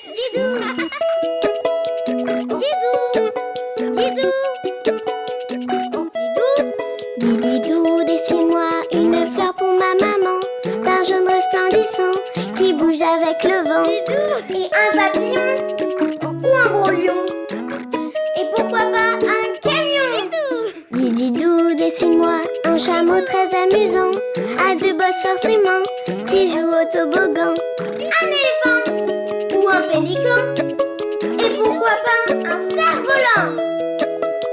Didou, Didou, Didou. Dididou, dessine-moi une fleur pour ma maman, d'un jaune resplendissant qui bouge avec le vent. Et un papillon ou un gros lion. Et pourquoi pas un camion. Dididou, dessine-moi un chameau très amusant, à deux bosses forcément, qui joue au toboggan. Un éléphant ou un pélican. Et pourquoi pas un cerf-volant.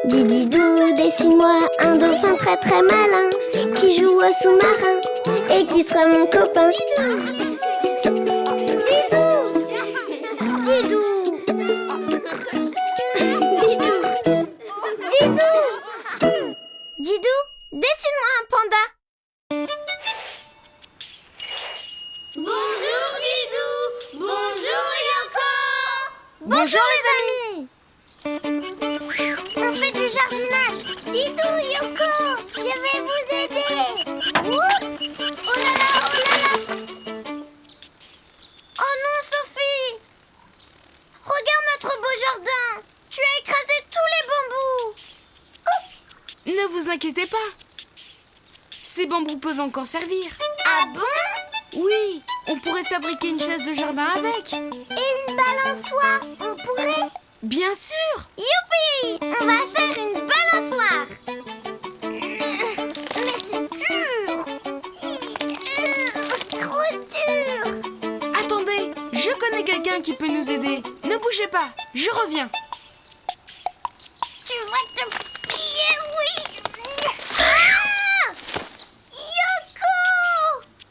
Dididou, dessine-moi un dauphin très très malin, qui joue au sous-marin et qui sera mon copain. Didou, Didou, Didou, Didou, Didou, dessine-moi un panda. Bonjour Didou, bonjour Yoko. Bonjour les amis. On fait du jardinage. Didou, Yoko, je vais vous aider. Oups. Oh là là, oh là là. Oh non, Sophie. Regarde notre beau jardin. Tu as écrasé tous les bambous. Oups. Ne vous inquiétez pas. Ces bambous peuvent encore servir. Ah bon? Oui, on pourrait fabriquer une chaise de jardin avec. Et une balançoire, on pourrait? Bien sûr. Youpi! On va faire une balançoire. Mais c'est dur. Trop dur. Attendez, je connais quelqu'un qui peut nous aider. Ne bougez pas, je reviens. Tu vas te plier, oui. Ah! Yoko!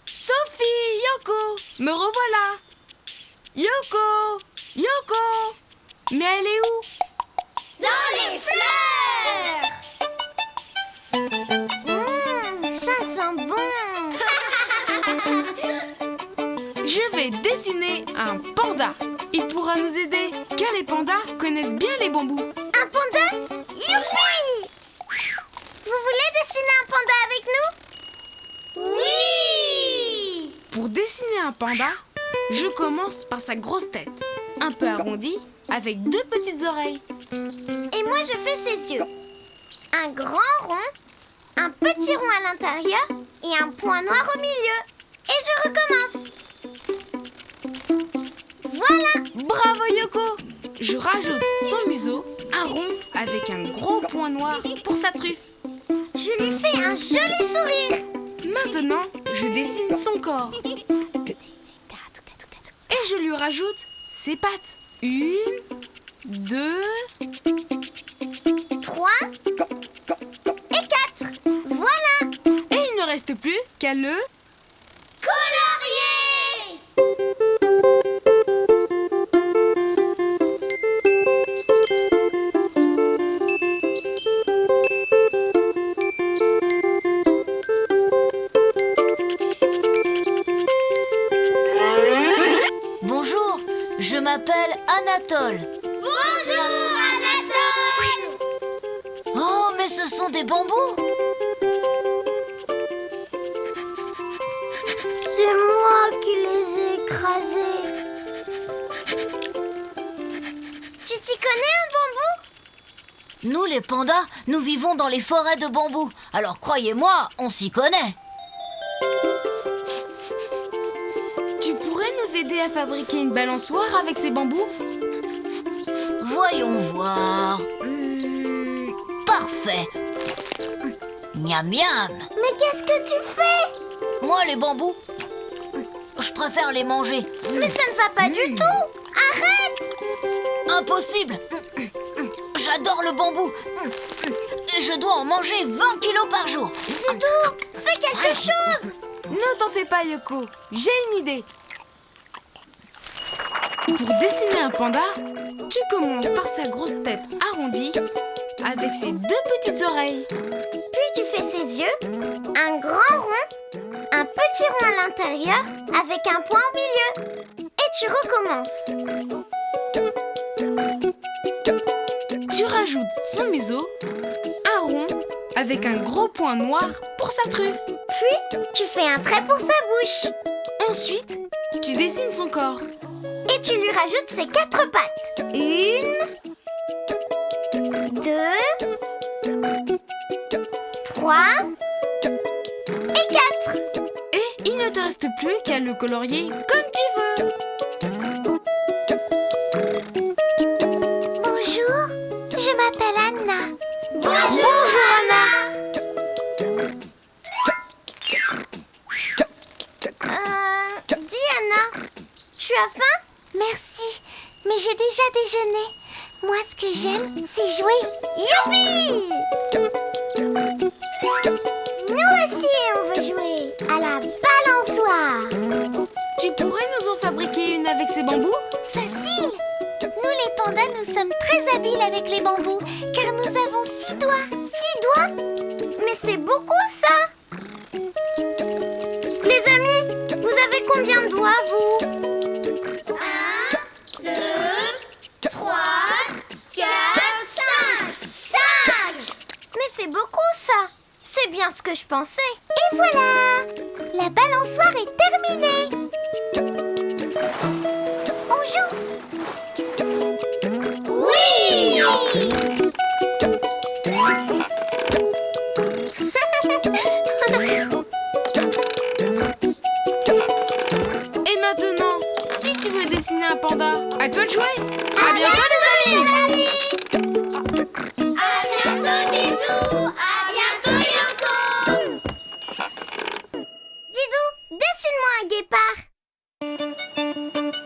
Sophie, Yoko, me revoilà. Yoko, Yoko. Mais elle est où? Dans les fleurs. Ça sent bon. Je vais dessiner un panda. Il pourra nous aider, car les pandas connaissent bien les bambous. Un panda? Youpi! Vous voulez dessiner un panda avec nous? Oui! Pour dessiner un panda, je commence par sa grosse tête, un peu arrondie, avec deux petites oreilles. Et moi, je fais ses yeux. Un grand rond, un petit rond à l'intérieur et un point noir au milieu. Et je recommence. Voilà! Bravo Yoko! Je rajoute son museau, un rond avec un gros point noir pour sa truffe. Je lui fais un joli sourire. Maintenant, je dessine son corps. Et je lui rajoute ses pattes. 1, 2, 3 et 4. Voilà! Et il ne reste plus qu'à le colorier! Bonjour, je m'appelle Anatole. Bonjour, Anatole! Oh, mais ce sont des bambous. C'est moi qui les ai écrasés. Tu t'y connais un bambou? Nous, les pandas, nous vivons dans les forêts de bambous. Alors croyez-moi, on s'y connaît. Tu pourrais nous aider à fabriquer une balançoire avec ces bambous? Voyons voir. Parfait. Miam miam. Mais qu'est-ce que tu fais? Moi, les bambous, je préfère les manger. Mais ça ne va pas du tout. Arrête! Impossible. J'adore le bambou. Et je dois en manger 20 kilos par jour. Didou, fais quelque chose! Ne t'en fais pas Yoko, j'ai une idée. Pour dessiner un panda, tu commences par sa grosse tête arrondie avec ses deux petites oreilles. Puis tu fais ses yeux, un grand rond, un petit rond à l'intérieur avec un point au milieu. Et tu recommences. Tu rajoutes son museau, un rond avec un gros point noir pour sa truffe. Puis tu fais un trait pour sa bouche. Ensuite, tu dessines son corps. Et Et tu lui rajoutes ses 4 pattes. 1, 2, 3 et 4. Et il ne te reste plus qu'à le colorier comme tu veux. Bonjour, je m'appelle Anna. Bonjour Anna. Dis Anna, tu as faim? Merci, mais j'ai déjà déjeuné. Moi, ce que j'aime, c'est jouer. Youpi! Nous aussi, on veut jouer à la balançoire. Tu pourrais nous en fabriquer une avec ces bambous? Facile! Nous, les pandas, nous sommes très habiles avec les bambous, car nous avons 6 doigts. 6 doigts? Mais c'est beaucoup ça! Les amis, vous avez combien de doigts, vous? 1, 2, 3, 4, 5! 5! Mais c'est beaucoup ça! C'est bien ce que je pensais. Et voilà! La balançoire est terminée. On joue? Oui! Et maintenant, si tu veux dessiner un panda, à toi de jouer. À bientôt les amis. À bientôt Didou! À bientôt Yoko! Didou, dessine-moi un guépard.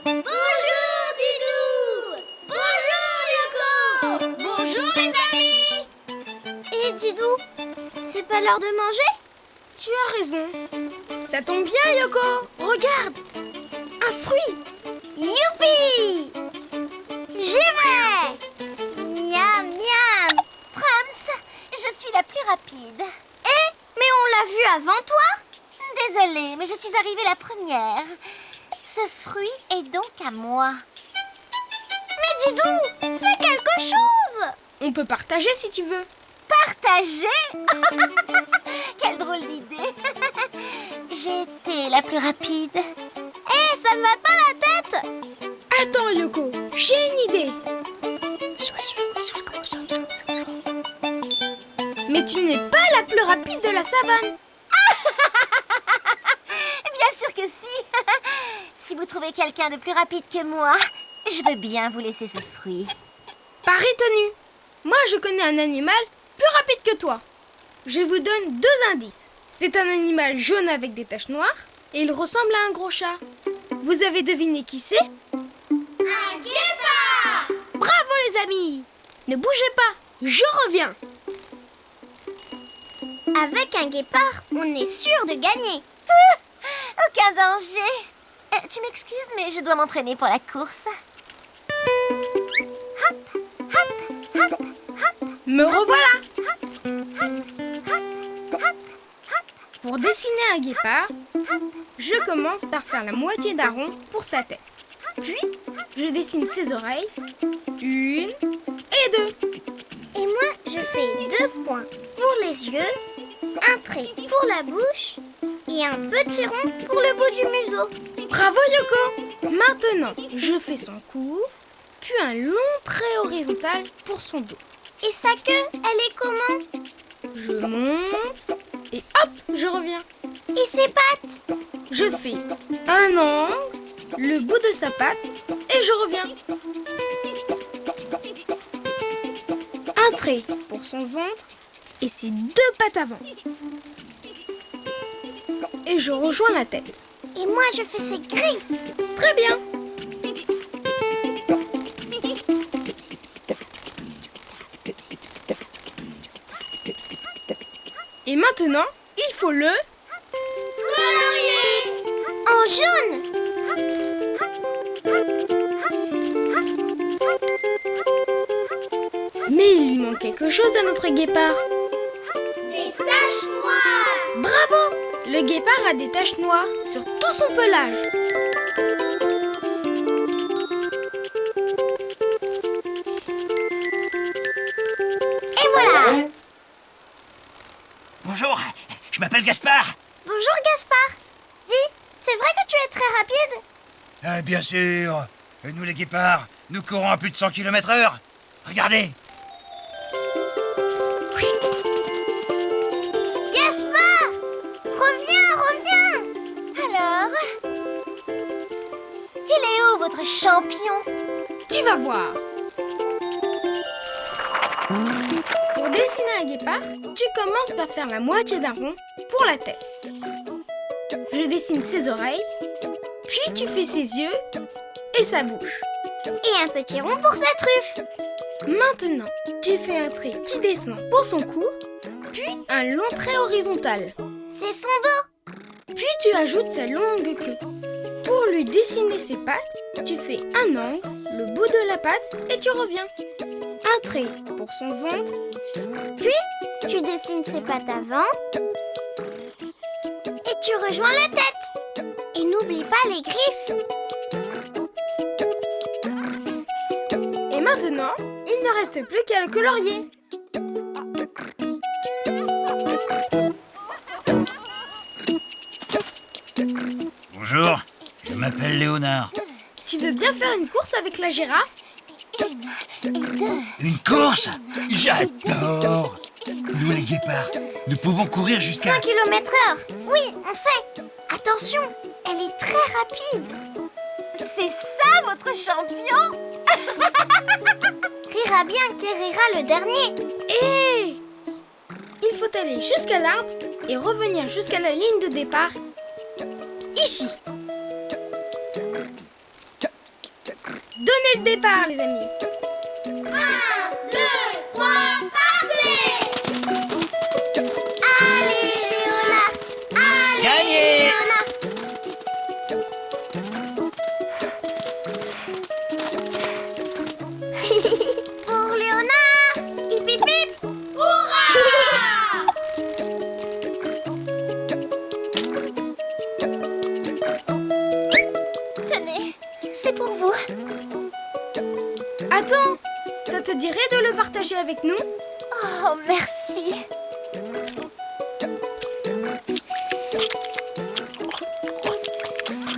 Bonjour Didou! Bonjour Yoko! Bonjour les amis. Et Didou, c'est pas l'heure de manger? Tu as raison. Ça tombe bien Yoko. Regarde, un fruit. Youpi! J'y vais! Miam miam! Prams, je suis la plus rapide. Mais on l'a vu avant toi? Désolée, mais je suis arrivée la première. Ce fruit est donc à moi. Mais Didou, fais quelque chose! On peut partager si tu veux. Partager? Quelle drôle d'idée. J'ai été la plus rapide. Ça me va pas la tête! Attends Yoko, j'ai une idée. Mais tu n'es pas la plus rapide de la savane. Bien sûr que si. Si vous trouvez quelqu'un de plus rapide que moi, je veux bien vous laisser ce fruit. Pari tenu. Moi je connais un animal plus rapide que toi. Je vous donne 2 indices. C'est un animal jaune avec des taches noires et il ressemble à un gros chat. Vous avez deviné qui c'est? Un guépard! Bravo les amis! Ne bougez pas, je reviens. Avec un guépard, on est sûr de gagner. Aucun danger. Tu m'excuses, mais je dois m'entraîner pour la course. Me revoilà. Pour dessiner un guépard, je commence par faire la moitié d'un rond pour sa tête. Puis, je dessine ses oreilles. 1 et 2. Et moi, je fais 2 points pour les yeux, un trait pour la bouche et un petit rond pour le bout du museau. Bravo Yoko! Maintenant, je fais son cou, puis un long trait horizontal pour son dos. Et sa queue, elle est comment? Je monte et hop, je reviens. Et ses pattes? Je fais un angle, le bout de sa patte et je reviens. Un trait pour son ventre et ses 2 pattes avant. Et je rejoins la tête. Et moi, je fais ses griffes. Très bien. Et maintenant, il faut le colorier en jaune. Mais il lui manque quelque chose à notre guépard. Des taches noires. Bravo! Le guépard a des taches noires sur tout son pelage. Et voilà. Bonjour, je m'appelle Gaspard. Bonjour Gaspard. Dis, c'est vrai que tu es très rapide? Bien sûr, Et nous les guépards, nous courons à plus de 100 km/h. Regardez. Gaspard! Reviens! Alors, il est où votre champion? Tu vas voir. Pour dessiner un guépard, tu commences par faire la moitié d'un rond pour la tête. Je dessine ses oreilles, puis tu fais ses yeux et sa bouche. Et un petit rond pour sa truffe. Maintenant, tu fais un trait qui descend pour son cou, puis un long trait horizontal. C'est son dos. Puis tu ajoutes sa longue queue. Pour lui dessiner ses pattes, tu fais un angle, le bout de la patte et tu reviens. Un trait pour son ventre. Puis, tu dessines ses pattes avant. Et tu rejoins la tête. Et n'oublie pas les griffes. Et maintenant, il ne reste plus qu'à le colorier. Bonjour, je m'appelle Léonard. Tu veux bien faire une course avec la girafe? Une course? J'adore. Nous les guépards, nous pouvons courir jusqu'à... 100 km/h. Oui, on sait. Attention, elle est très rapide. C'est ça votre champion? Rira bien qui rira le dernier. Hé! Il faut aller jusqu'à l'arbre et revenir jusqu'à la ligne de départ. Ici. Donnez le départ, les amis. 1, 2, 3, partez! Allez, Léonard! Allez, Gagné! Léonard! Pour Léonard! Hip hip hip! Hurrah! Tenez, c'est pour vous. Attends, ça te dirait de le partager avec nous? Oh, merci.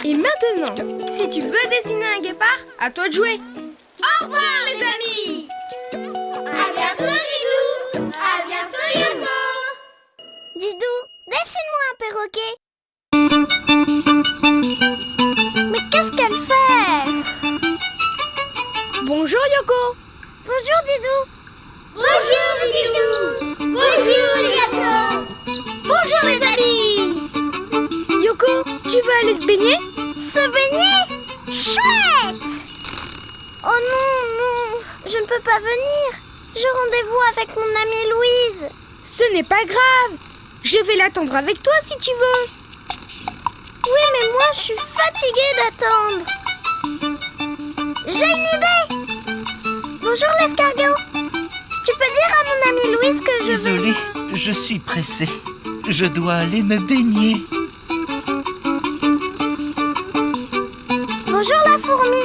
Et maintenant, si tu veux dessiner un guépard, à toi de jouer. Au revoir, les amis! À bientôt, Didou! À bientôt, Yoko! Didou, dessine-moi un perroquet. Mais qu'est-ce qu'elle fait? Bonjour, Yoko! Bonjour, Didou! Bonjour, Didou! Bonjour, Yoko! Bonjour, les amis! Yoko, tu veux aller te baigner? Se baigner? Chouette! Oh non, je ne peux pas venir. J'ai rendez-vous avec mon amie Louise. Ce n'est pas grave. Je vais l'attendre avec toi si tu veux. Oui, mais moi, je suis fatiguée d'attendre. J'ai une idée. Bonjour, l'escargot. Tu peux dire à mon amie Louise que je... Désolé, je suis pressé. Je dois aller me baigner. Bonjour, la fourmi.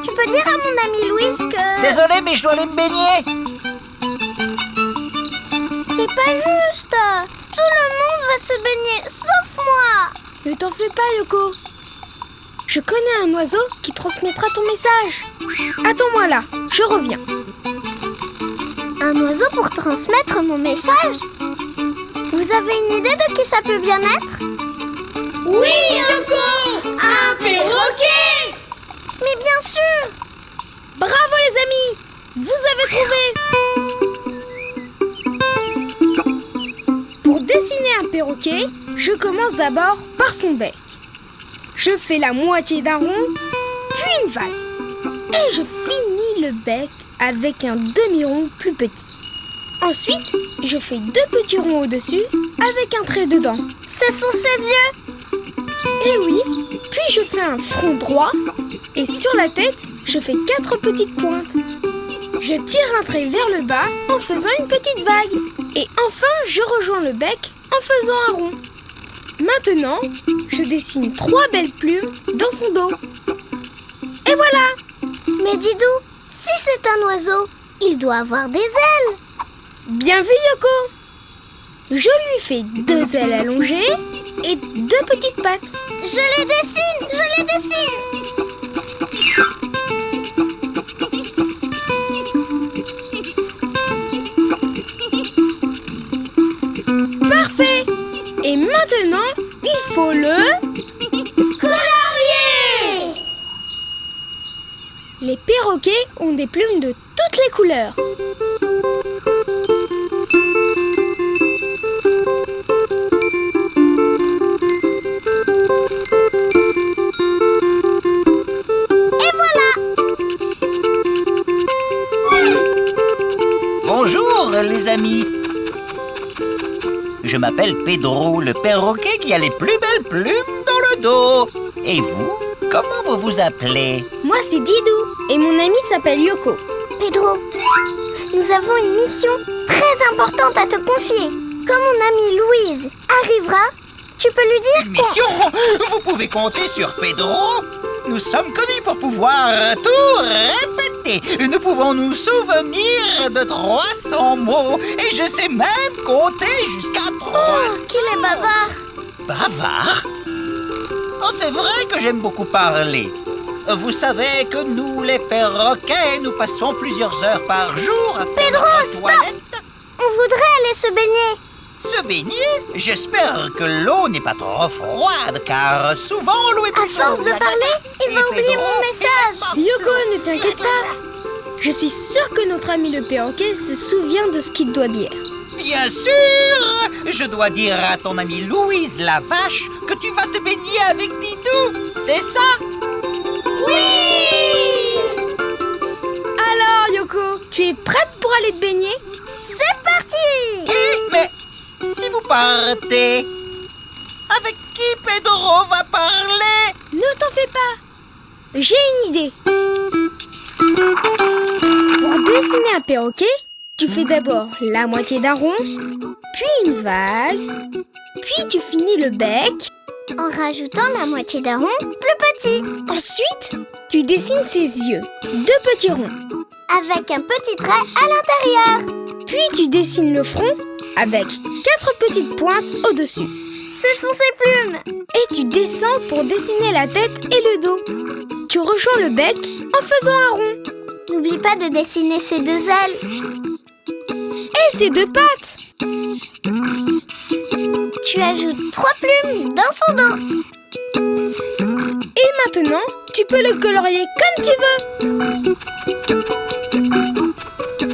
Tu peux dire à mon amie Louise que... Désolé, mais je dois aller me baigner. C'est pas juste. Tout le monde va se baigner, sauf moi. Ne t'en fais pas, Yoko. Je connais un oiseau qui transmettra ton message. Attends-moi là, je reviens. Un oiseau pour transmettre mon message? Vous avez une idée de qui ça peut bien être? Oui, Yoko! Un perroquet! Mais bien sûr! Bravo, les amis! Vous avez trouvé! Pour dessiner un perroquet, je commence d'abord par son bec. Je fais la moitié d'un rond, puis une vague. Et je finis le bec avec un demi-rond plus petit. Ensuite, je fais 2 petits ronds au-dessus avec un trait dedans. Ce sont ses yeux! Et oui, puis je fais un front droit et sur la tête, je fais 4 petites pointes. Je tire un trait vers le bas en faisant une petite vague. Et enfin, je rejoins le bec en faisant un rond. Maintenant, je dessine 3 belles plumes dans son dos. Et voilà! Mais Didou, si c'est un oiseau, il doit avoir des ailes! Bien vu, Yoko! Je lui fais 2 ailes allongées et 2 petites pattes. Je les dessine! Je les dessine! Les perroquets ont des plumes de toutes les couleurs. Bonjour les amis. Je m'appelle Pedro, le perroquet qui a les plus belles plumes dans le dos. Et vous, comment vous vous appelez? Moi, c'est Didou et mon ami s'appelle Yoko. Pedro, nous avons une mission très importante à te confier. Quand mon amie Louise arrivera, tu peux lui dire Une mission? Vous pouvez compter sur Pedro. Nous sommes connus pour pouvoir tout répéter. Nous pouvons nous souvenir de 300 mots. Et je sais même compter jusqu'à 3. Oh, qu'il est bavard. Bavard? Oh, c'est vrai que j'aime beaucoup parler. Vous savez que nous, les perroquets, nous passons plusieurs heures par jour à faire Pedro, notre stop! toilette. On voudrait aller se baigner. Se baigner? J'espère que l'eau n'est pas trop froide, car souvent l'eau est À plus force chaude. de parler, il va Et oublier Pedro mon message. Yoko, ne t'inquiète pas. Je suis sûre que notre ami le perroquet se souvient de ce qu'il doit dire. Bien sûr! Je dois dire à ton amie Louise la vache que tu vas te baigner avec Didou. C'est ça? Oui! Alors, Yoko, tu es prête pour aller te baigner? C'est parti! Mais si vous partez, avec qui Pedro va parler? Ne t'en fais pas. J'ai une idée. Pour dessiner un perroquet, tu fais d'abord la moitié d'un rond, puis une vague, puis tu finis le bec. En rajoutant la moitié d'un rond plus petit, Ensuite, tu dessines ses yeux, 2 petits ronds. avec un petit trait à l'intérieur. Puis tu dessines le front avec 4 petites pointes au-dessus. Ce sont ses plumes. Et tu descends pour dessiner la tête et le dos. Tu rejoins le bec en faisant un rond. N'oublie pas de dessiner ses 2 ailes. Et ses 2 pattes. Tu ajoutes 3 plumes dans son dos. Et maintenant, tu peux le colorier comme tu veux.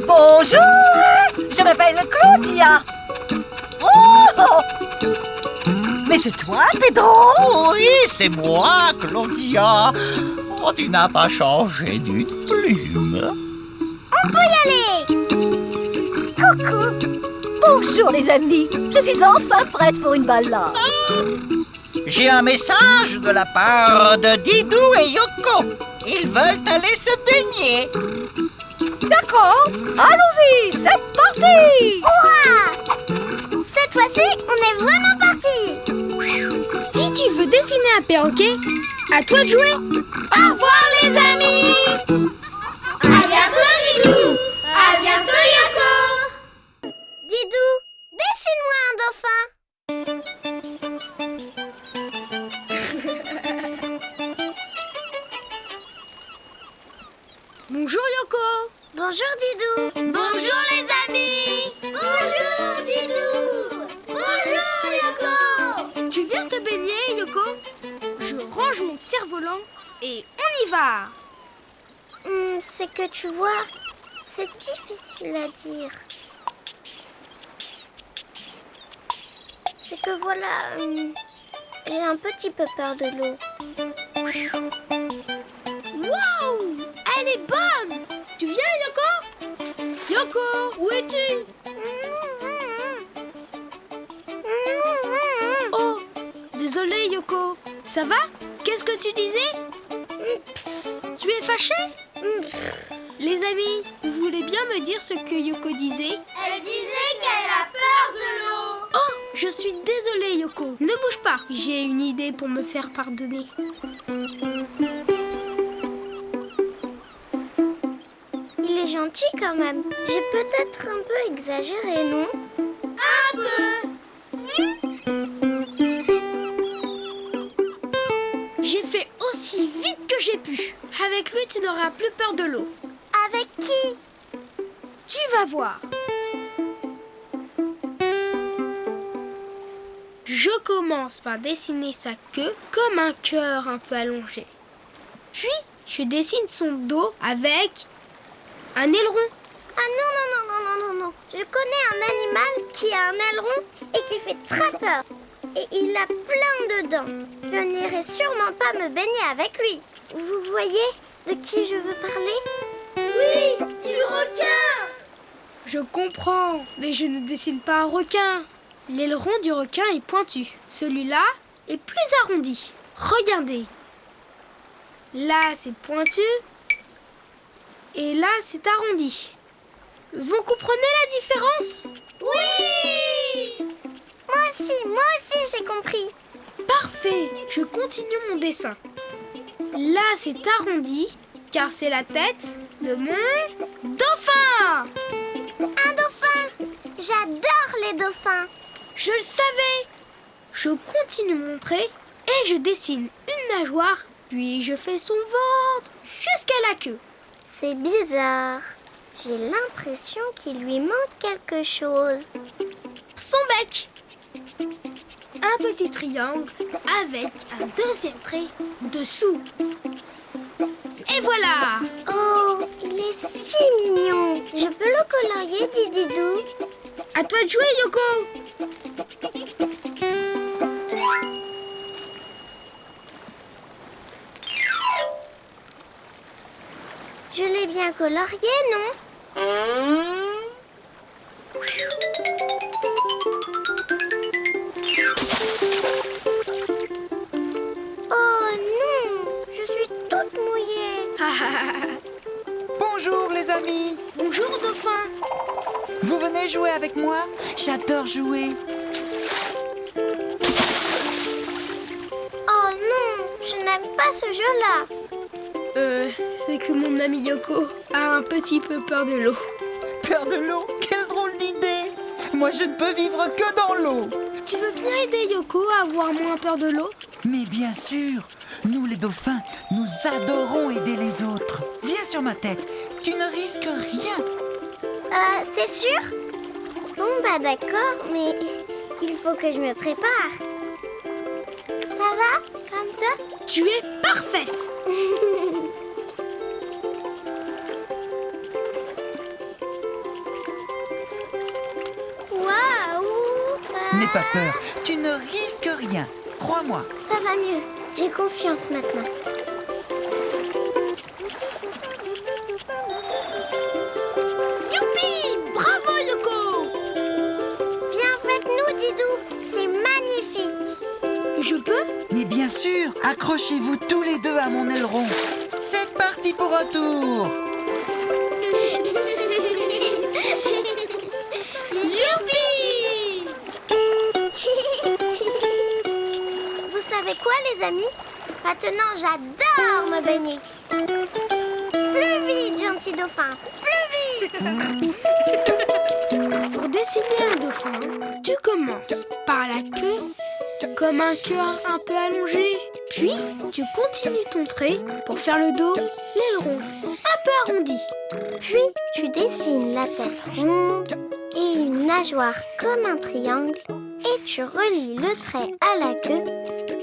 Bonjour, je m'appelle Claudia. Oh, mais c'est toi, Pedro? Oui, c'est moi, Claudia. Oh, tu n'as pas changé d'une plume. On peut y aller. Coucou. Bonjour les amis, je suis enfin prête pour une balade. J'ai un message de la part de Didou et Yoko. Ils veulent aller se baigner. D'accord, allons-y, c'est parti. Hurrah! Cette fois-ci, on est vraiment parti. Si tu veux dessiner un perroquet, à toi de jouer. Au revoir les amis. À bientôt Didou. À bientôt Yoko. Didou, dessine-moi un dauphin. Bonjour Yoko. Bonjour Didou. Bonjour les amis. Bonjour Didou. Bonjour Yoko. Tu viens te baigner, Yoko? Je range mon cerf-volant et on y va. C'est que tu vois, c'est difficile à dire. C'est que voilà, j'ai un petit peu peur de l'eau. Waouh! Elle est bonne! Tu viens, Yoko? Yoko, où es-tu? Oh, désolé, Yoko. Ça va? Qu'est-ce que tu disais? Tu es fâché? Les amis, vous voulez bien me dire ce que Yoko disait? Elle disait qu'elle a peur de l'eau. Oh, je suis désolée, Yoko. Ne bouge pas. J'ai une idée pour me faire pardonner. Il est gentil quand même. J'ai peut-être un peu exagéré, non? Un peu. J'ai fait aussi vite que j'ai pu. Avec lui, tu n'auras plus peur de l'eau. Avec qui? Tu vas voir. Je commence par dessiner sa queue comme un cœur un peu allongé. Puis, je dessine son dos avec un aileron. Ah non. Je connais un animal qui a un aileron et qui fait très peur. Et il a plein de dents. Je n'irai sûrement pas me baigner avec lui. Vous voyez de qui je veux parler? Oui, du requin! Je comprends, mais je ne dessine pas un requin. L'aileron du requin est pointu. Celui-là est plus arrondi. Regardez. Là, c'est pointu. Et là, c'est arrondi. Vous comprenez la différence? Oui! Moi aussi, j'ai compris. Parfait, je continue mon dessin. Là, c'est arrondi, car c'est la tête de mon dauphin. Un dauphin! J'adore les dauphins. Je le savais. Je continue de montrer et je dessine une nageoire, puis je fais son ventre jusqu'à la queue. C'est bizarre. J'ai l'impression qu'il lui manque quelque chose. Son bec. Un petit triangle avec un deuxième trait dessous. Et voilà! Oh, il est si mignon. Je peux le colorier, Dididou? À toi de jouer, Yoko! Je l'ai bien colorié, non? Oh non, je suis toute mouillée. Bonjour les amis. Bonjour, dauphin! Vous venez jouer avec moi? J'adore jouer. Oh non, je n'aime pas ce jeu-là. C'est que mon ami Yoko a un petit peu peur de l'eau. Peur de l'eau? Quelle drôle d'idée! Moi, je ne peux vivre que dans l'eau. Tu veux bien aider Yoko à avoir moins peur de l'eau? Mais bien sûr, nous les dauphins, nous adorons aider les autres. Viens sur ma tête, tu ne risques rien. C'est sûr? Bon, bah d'accord, mais il faut que je me prépare. Ça va, comme ça? Tu es parfaite! Waouh! N'aie pas peur, tu ne risques rien. Crois-moi. Ça va mieux, j'ai confiance maintenant. Youpi! Bravo, Yoko! Viens avec nous, Didou, c'est magnifique. Je peux? Mais bien sûr, accrochez-vous tous les deux à mon aileron. C'est parti pour un tour. Youpi! Vous savez quoi, les amis? Maintenant, j'adore me baigner. Plus vite, gentil dauphin, plus vite! Pour dessiner un dauphin, tu commences par la queue, comme un cœur un peu allongé. Puis, tu continues ton trait pour faire le dos, l'aileron, un peu arrondi. Puis, tu dessines la tête ronde et une nageoire comme un triangle. Et tu relis le trait à la queue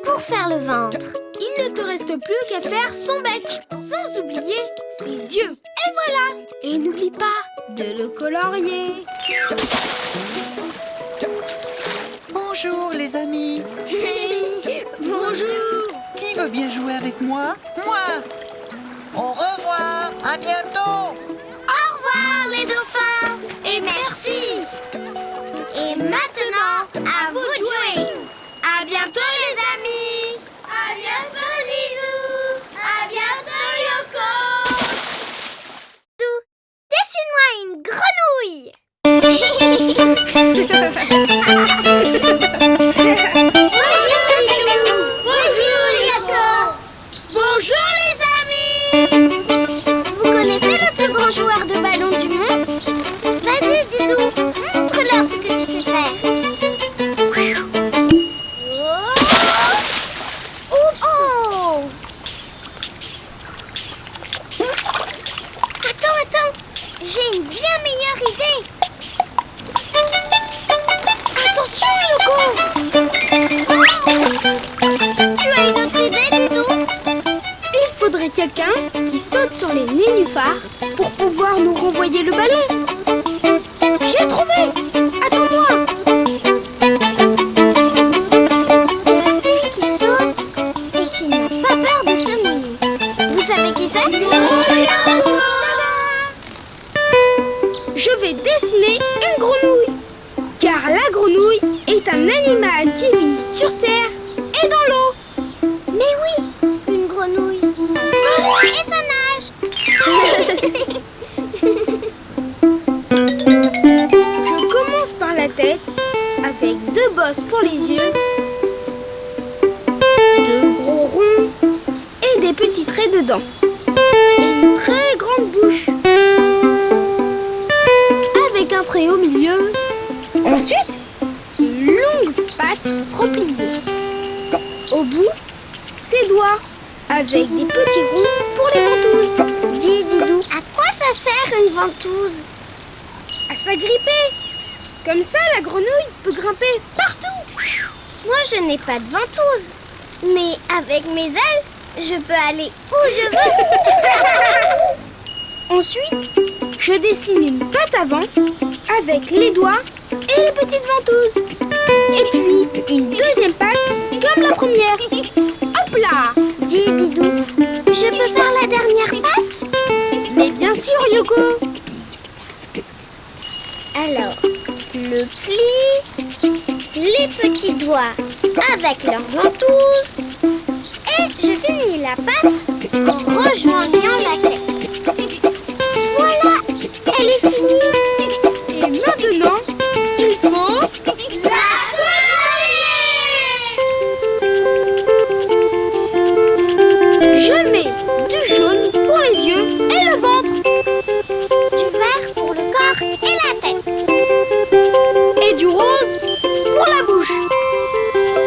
pour faire le ventre. Il ne te reste plus qu'à faire son bec, sans oublier ses yeux. Et voilà! Et n'oublie pas de le colorier. Bonjour les amis. Bonjour! Qui veut bien jouer avec moi? Moi. Au revoir, à bientôt. Au revoir, les dauphins! Et merci! Et maintenant, à vous de jouer! À bientôt, les amis! À bientôt, Lilou! À bientôt, Yoko! Dessine-moi une grenouille! Bonjour, Lilou! Bonjour, Yoko! Bonjour, les amis! Vous connaissez le plus grand joueur de ballon du monde? Vas-y, Didou, montre-leur ce que tu sais faire. Oh! Attends, j'ai une bien meilleure idée. Attention, Yoko! Tu as une autre idée, Didou? Il faudrait quelqu'un qui saute sur les nénuphars pour pouvoir nous renvoyer le ballon. J'ai trouvé! Attends-moi! Bébé qui saute et qui n'a pas peur de se mouiller. Vous savez qui c'est? Je vais dessiner une grenouille. Car la grenouille est un animal qui vit sur terre et dans l'eau. Mais oui, une grenouille, ça saute et ça nage. Je commence par la tête avec 2 bosses pour les yeux, 2 gros ronds et des petits traits dedans. Et une très grande bouche avec un trait au milieu. Ensuite, une longue patte repliée. Au bout, ses doigts avec des petits ronds pour les ventouses. Dis, Didou, à quoi ça sert une ventouse? À s'agripper. Comme ça, la grenouille peut grimper partout. Moi, je n'ai pas de ventouse. Mais avec mes ailes, je peux aller où je veux. Ensuite, je dessine une patte avant avec les doigts et les petites ventouses. Et puis, une deuxième patte comme la première. Hop là! Dis, Didou, je peux faire la dernière patte? Mais bien sûr, Yoko! Alors, le pli, les petits doigts avec leurs ventouses, et je finis la patte en rejoignant la tête. Voilà, elle est finie. Et maintenant, il faut... La colorier! Je mets du jaune pour les yeux et le ventre. Du vert pour le corps et la tête. Et du rose pour la bouche.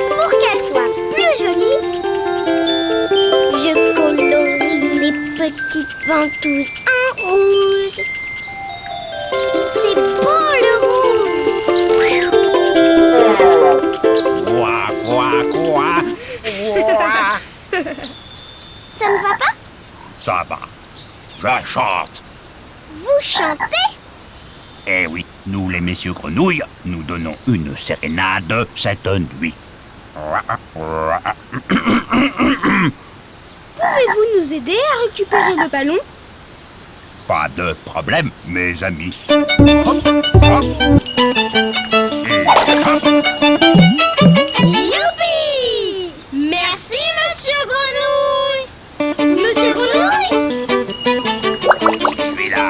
Pour qu'elle soit plus jolie, je colorie les petites ventouses en rouge. C'est beau le rouge. Quoi, quoi? Ça ne va pas? Ça va. Je chante. Vous chantez? Eh oui, nous les messieurs grenouilles, nous donnons une sérénade cette nuit. Pouvez-vous nous aider à récupérer le ballon? Pas de problème, mes amis. Hop, hop. Et hop. Youpi! Merci, Monsieur Grenouille! Monsieur Grenouille? Je suis là.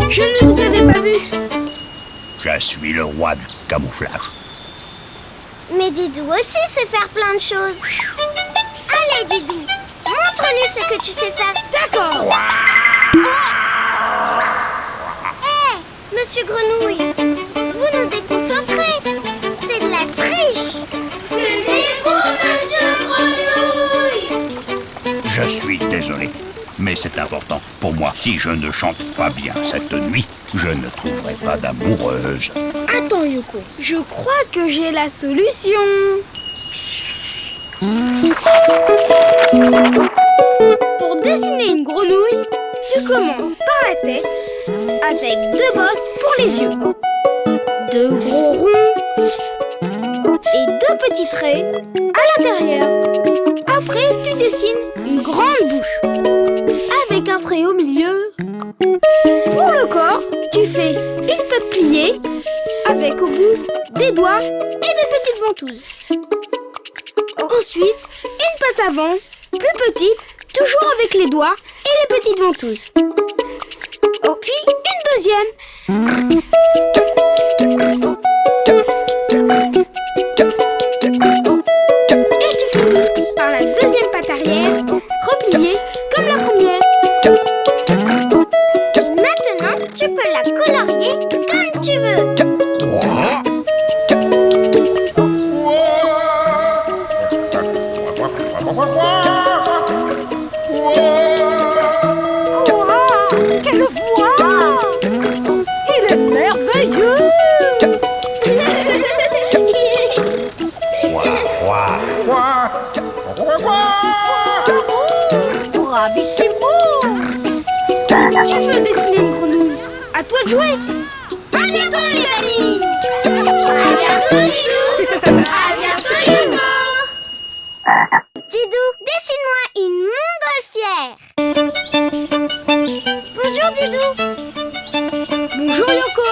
Je ne vous avais pas vu. Je suis le roi du camouflage. Mais Didou aussi sait faire plein de choses. Allez, Didou, montre-nous ce que tu sais faire. D'accord. Hé, Monsieur Grenouille, vous nous déconcentrez. C'est de la triche. C'est pour Monsieur Grenouille. Je suis désolé, mais c'est important pour moi. Si je ne chante pas bien cette nuit, je ne trouverai pas d'amoureuse. Attends, Yoko. Je crois que j'ai la solution. Pour dessiner une grenouille, tu commences par la tête avec 2 bosses pour les yeux, 2 gros ronds et 2 petits traits à l'intérieur. Après, tu dessines une grande bouche avec un trait au milieu. Pour le corps, tu fais une patte pliée avec au bout des doigts et des petites ventouses. Ensuite, une patte avant, plus petite, toujours avec les doigts et les petites ventouses. Puis une deuxième. Et tu finis par la deuxième patte arrière, repliée comme la première. Et maintenant, tu peux la colorier comme tu veux. Quelle voix! Il est merveilleux! Bravissimo! Tu veux dessiner une grenouille? À toi de jouer. À bientôt les amis. À bientôt Didou. À bientôt Yoko. Didou, dessine-moi une montgolfière. Bonjour Didou. Bonjour Yoko.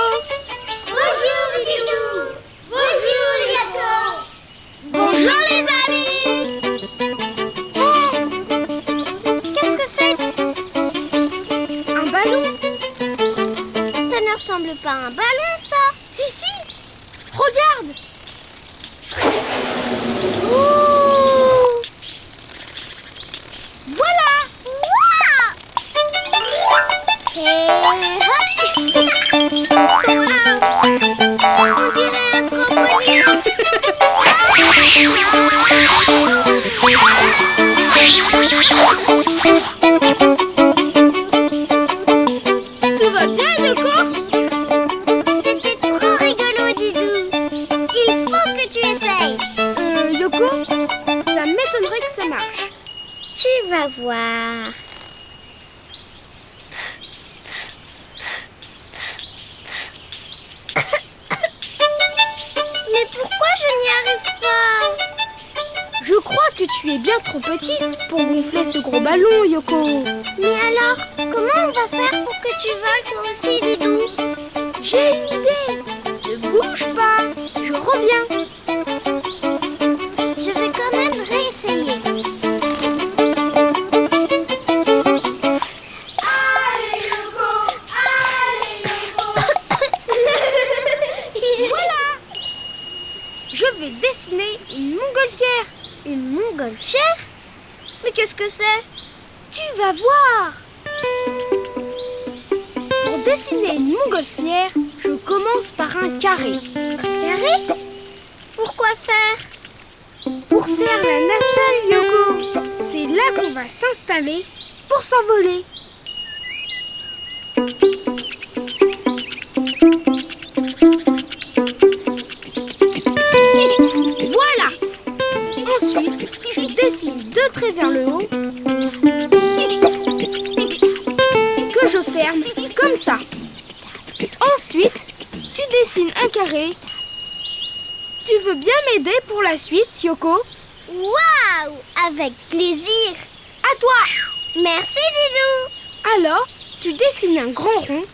Bonjour Didou. Bonjour Yoko. Bonjour les amis. Oh, qu'est-ce que c'est? Un ballon? Ça ne ressemble pas à un ballon, ça. Si. Regarde. Ouh. Voilà. Et hop. Wow. On dirait un trampoline. Tout va bien Yoko? C'était trop rigolo, Didou. Il faut que tu essayes. Yoko, ça m'étonnerait que ça marche. Tu vas voir. Mais pourquoi je n'y arrive pas? Je crois que tu es bien trop petite pour gonfler ce gros ballon, Yoko. Mais alors, comment on va faire pour que tu voles toi aussi, Didou? J'ai une idée. Ne bouge pas. Je reviens. Je vais quand même réessayer. Allez, Yoko! Allez, Yoko! Voilà. Je vais dessiner une montgolfière. Une montgolfière? Mais qu'est-ce que c'est? Tu vas voir. Pour dessiner une montgolfière, je commence par un carré. Carré? Pourquoi faire? Pour faire la nacelle, Yoko. C'est là qu'on va s'installer pour s'envoler. Voilà. Ensuite, je dessine 2 traits vers le haut que je ferme comme ça. Ensuite, tu dessines un carré. Tu veux bien m'aider pour la suite, Yoko? Waouh! Avec plaisir! À toi! Merci, Didou! Alors, tu dessines un grand rond,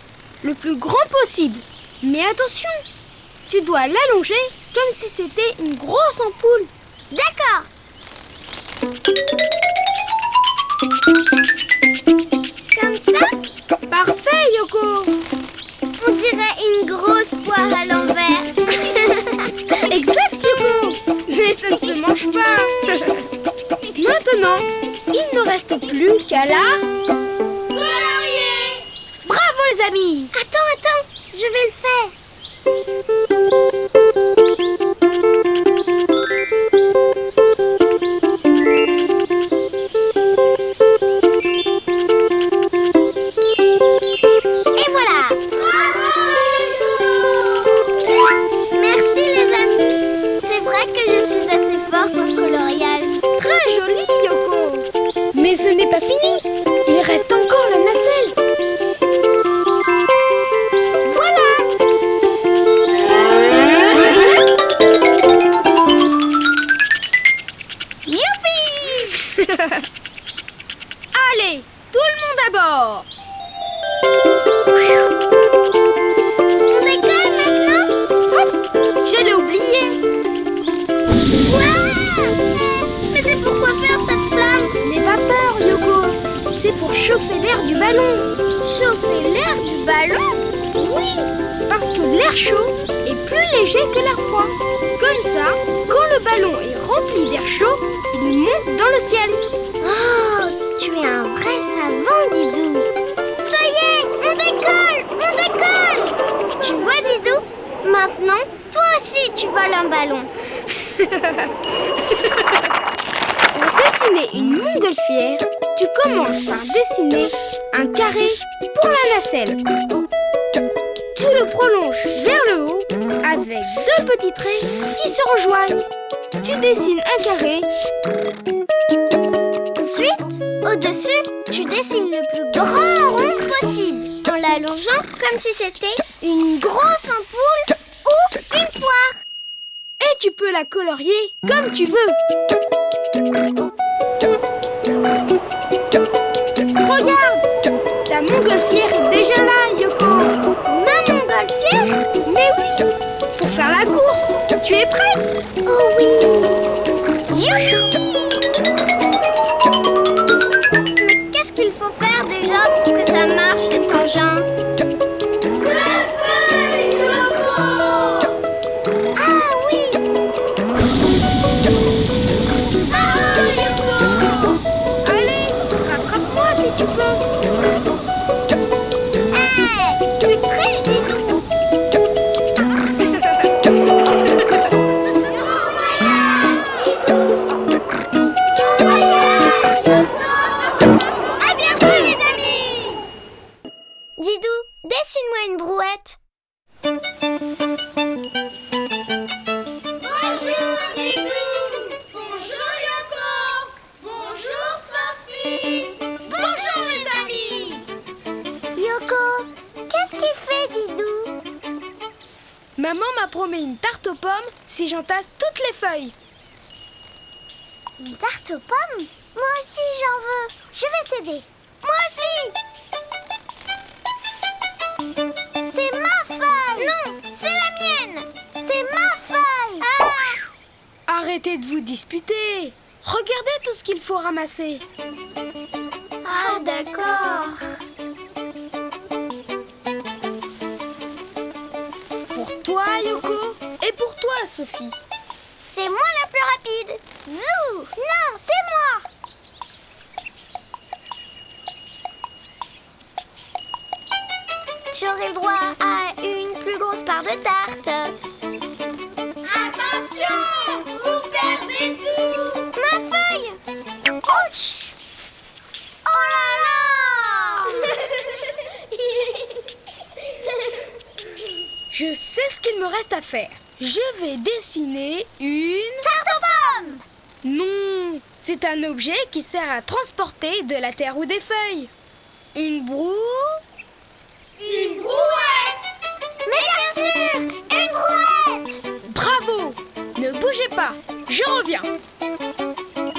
le plus grand possible. Mais attention, tu dois l'allonger comme si c'était une grosse ampoule. D'accord! Comme ça? Parfait, Yoko! On dirait une grosse poire à l'envers. Exact, Yoko! Mais ça ne se mange pas. Maintenant, il ne reste plus qu'à la... Colorier! Bravo, les amis! Attends, je vais le faire. Et voilà! Merci les amis! C'est vrai que je suis assez forte en coloriage. Très joli, Yoko! Mais ce n'est pas fini! Il reste encore la nacelle! Voilà! Youpi! Allez, tout le monde à bord! On décolle maintenant? Oups, je l'ai oublié! Waouh! Mais c'est pourquoi faire cette flamme? N'aie pas peur, Yoko! C'est pour chauffer l'air du ballon! Chauffer l'air du ballon? Oui, parce que l'air chaud est plus léger que l'air froid. Comme ça, quand le ballon est rempli d'air chaud, il monte dans le ciel. Oh, tu es un vrai savant, Didou. Ça y est, on décolle! Tu vois, Didou? Maintenant, toi aussi, tu voles un ballon. Pour dessiner une montgolfière, tu commences par dessiner un carré pour la nacelle. Tu le prolonges vers le haut avec 2 petits traits qui se rejoignent. Tu dessines un carré. Ensuite, Au-dessus, tu dessines le plus grand rond possible en l'allongeant comme si c'était une grosse ampoule ou une poire. Et tu peux la colorier comme tu veux. Regarde, la montgolfière est déjà là, Yoko. Ma montgolfière? Mais oui, pour faire la course. Tu es prête? Oh oui. Youpi! Mais qu'est-ce qu'il faut faire déjà pour que ça marche, cet engin? La feuille, Yoko! Ah oui! Ah, Yoko! Allez, rattrape-moi si tu peux. Hey, tu triches, Didou! À bientôt, les amis! Didou, dessine-moi une brouette. Bonjour, Didou! Bonjour, Yoko! Bonjour, Sophie! Bonjour, les amis! Yoko, qu'est-ce qu'il fait, Didou? Maman m'a promis une tarte aux pommes si j'entasse toutes les feuilles. Une tarte aux pommes? Moi aussi, j'en veux. Je vais t'aider. Moi aussi! C'est ma feuille! Non, c'est la mienne! C'est ma feuille! Arrêtez de vous disputer. Regardez tout ce qu'il faut ramasser. Ah, d'accord. Pour toi, Yoko, et pour toi, Sophie. C'est moi la plus rapide. Zou! Non, c'est moi! J'aurai le droit à une plus grosse part de tarte. Attention! Vous perdez tout! Ma feuille! Ouch! Oh là là! Je sais ce qu'il me reste à faire. Je vais dessiner une... Tarte aux pommes! Non, c'est un objet qui sert à transporter de la terre ou des feuilles. Une broue... Une brouette! Mais bien sûr! Une brouette! Bravo! Ne bougez pas, je reviens.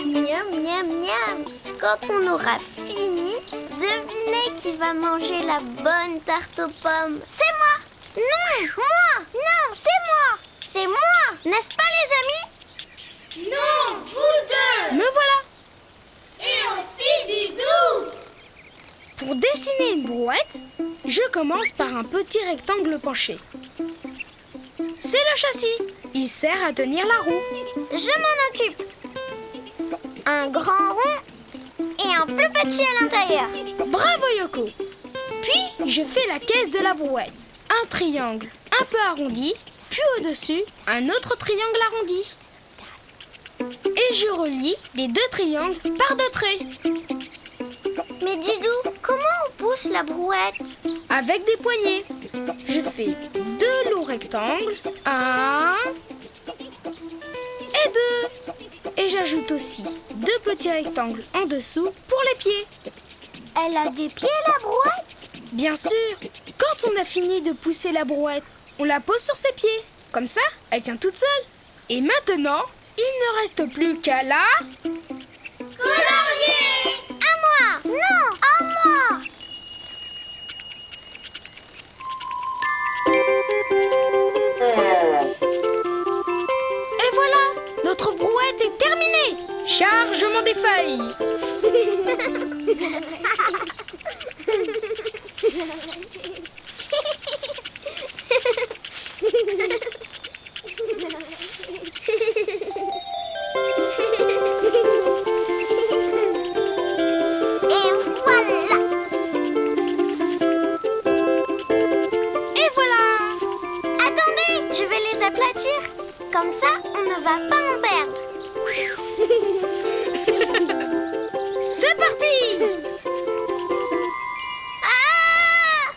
Miam, miam, miam! Quand on aura fini, devinez qui va manger la bonne tarte aux pommes. C'est moi! Non! Moi! Non, c'est moi! C'est moi! N'est-ce pas, les amis? Non, vous deux! Me voilà. Et aussi Didou! Pour dessiner une brouette, je commence par un petit rectangle penché. C'est le châssis. Il sert à tenir la roue. Je m'en occupe. Un grand rond et un plus petit à l'intérieur. Bravo, Yoko. Puis, je fais la caisse de la brouette. Un triangle un peu arrondi, puis au-dessus, un autre triangle arrondi. Et je relie les deux triangles par deux traits. Mais Didou, comment on pousse la brouette? Avec des poignées. Je fais deux longs rectangles, un et deux. Et j'ajoute aussi deux petits rectangles en dessous pour les pieds. Elle a des pieds, la brouette? Bien sûr, quand on a fini de pousser la brouette, on la pose sur ses pieds. Comme ça, elle tient toute seule. Et maintenant, il ne reste plus qu'à la... Colorier! À moi! Non, à moi! Et voilà, notre brouette est terminée. Chargement des feuilles. Et voilà! Attendez, je vais les aplatir. Comme ça, on ne va pas en perdre. C'est parti! Ah!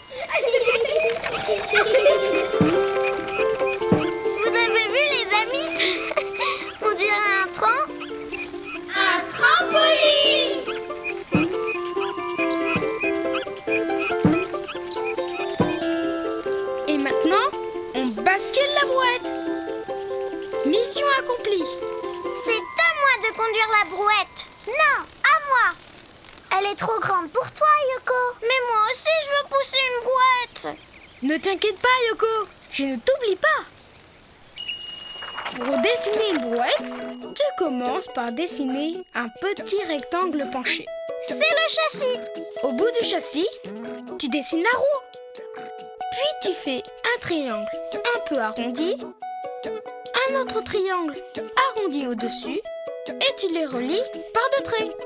Vous avez vu, les amis? On dirait un trampoline! conduire la brouette. Non, à moi. Elle est trop grande pour toi, Yoko. Mais moi aussi, je veux pousser une brouette. Ne t'inquiète pas, Yoko, je ne t'oublie pas. Pour dessiner une brouette, tu commences par dessiner un petit rectangle penché. C'est le châssis. Au bout du châssis, tu dessines la roue. Puis tu fais un triangle un peu arrondi, un autre triangle arrondi au-dessus, et tu les relis par deux traits.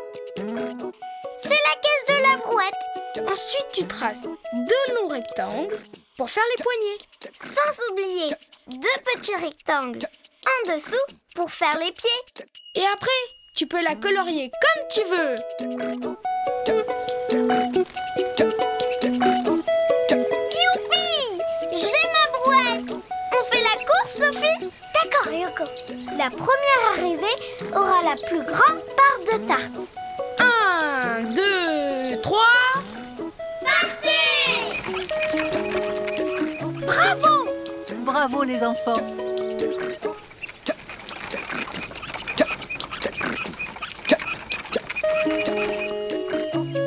C'est la caisse de la brouette. Ensuite, tu traces deux longs rectangles pour faire les poignées. Sans oublier deux petits rectangles en dessous pour faire les pieds. Et après, tu peux la colorier comme tu veux. Youpi! J'ai ma brouette. On fait la course, Sophie? D'accord, Yoko. La première arrivée aura la plus grande part de tarte. 1, 2, 3. Partez! Bravo! Bravo les enfants.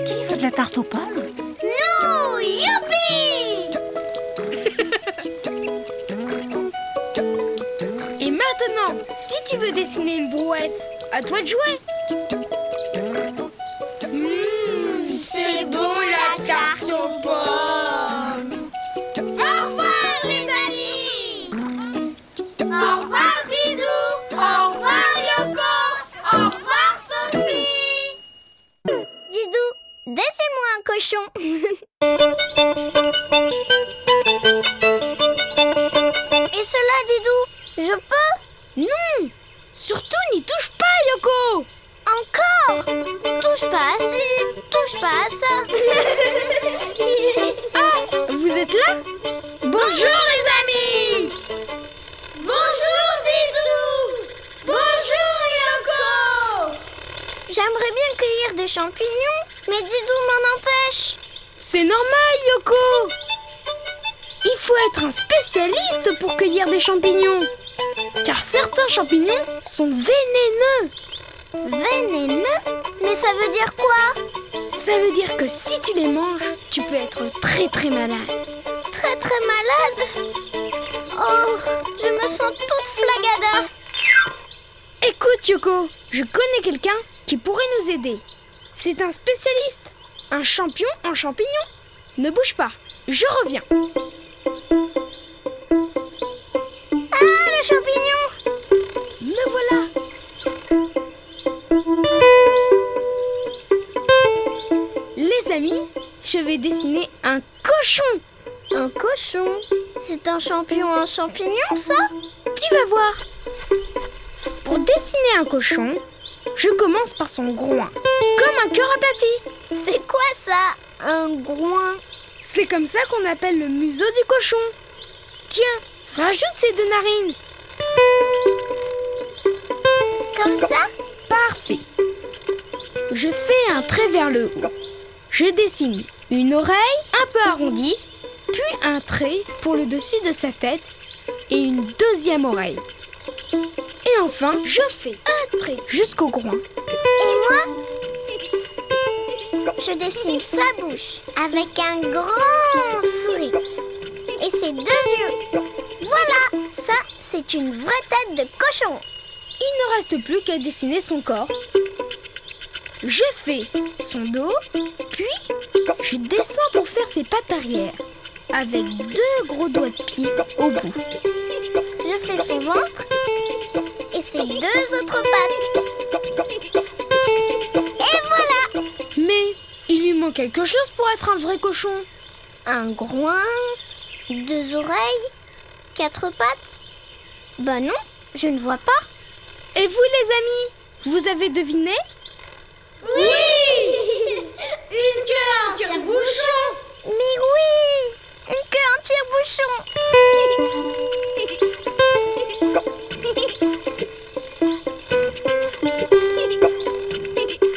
Qui veut de la tarte aux pommes? Nous! Youpi! Et maintenant, si tu veux dessiner une brouette, à toi de jouer. C'est bon la tarte aux pommes. Au revoir, les amis! Au revoir, Didou! Au revoir, Yoko! Au revoir, Sophie! Didou, dessine-moi un cochon. Et cela, Didou, je peux? Non, surtout n'y touche pas, Yoko. Encore? Touche pas à ci, touche pas à ça. Ah, vous êtes là? Bonjour les amis. Bonjour, Didou! Bonjour, Yoko! J'aimerais bien cueillir des champignons, mais Didou m'en empêche. C'est normal, Yoko. Il faut être un spécialiste pour cueillir des champignons. Car certains champignons sont vénéneux. Vénéneux? Mais ça veut dire quoi? Ça veut dire que si tu les manges, tu peux être très très malade. Très très malade? Oh, je me sens toute flagada. Écoute, Yoko, je connais quelqu'un qui pourrait nous aider. C'est un spécialiste, un champion en champignons. Ne bouge pas, je reviens. Ah, le champignon! Me voilà. Les amis, je vais dessiner un cochon. Un cochon? C'est un champion en champignon, ça? Tu vas voir. Pour dessiner un cochon, je commence par son groin, comme un cœur aplati. C'est quoi ça? Un groin? C'est comme ça qu'on appelle le museau du cochon. Tiens, rajoute ces deux narines. Comme ça? Parfait. Je fais un trait vers le haut. Je dessine une oreille un peu arrondie, puis un trait pour le dessus de sa tête et une deuxième oreille. Et enfin, je fais un trait jusqu'au groin. Et moi? Je dessine sa bouche avec un grand sourire. Et ses deux yeux. Voilà, ça, c'est une vraie tête de cochon. Il ne reste plus qu'à dessiner son corps. Je fais son dos, puis je descends pour faire ses pattes arrière, avec deux gros doigts de pied au bout. Je fais son ventre et ses deux autres pattes. Et voilà! Mais il lui manque quelque chose pour être un vrai cochon. Un groin, deux oreilles, quatre pattes. Bah non, je ne vois pas. Et vous les amis, vous avez deviné? Oui! Une queue, un tire-bouchon. Mais oui! Une queue en tire-bouchon.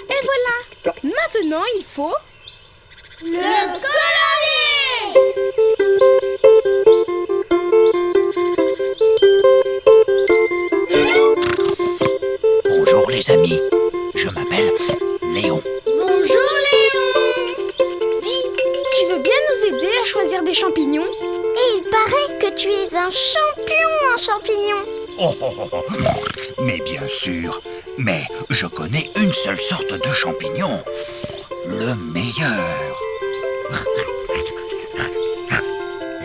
Et voilà. Maintenant, il faut... Le colorier! Bonjour les amis. je m'appelle Léon. Bonjour Léon. Dis, tu veux bien nous aider à choisir des champignons? Et il paraît que tu es un champion en champignons. Oh, oh, oh, oh. Mais bien sûr, mais je connais une seule sorte de champignon. Le meilleur.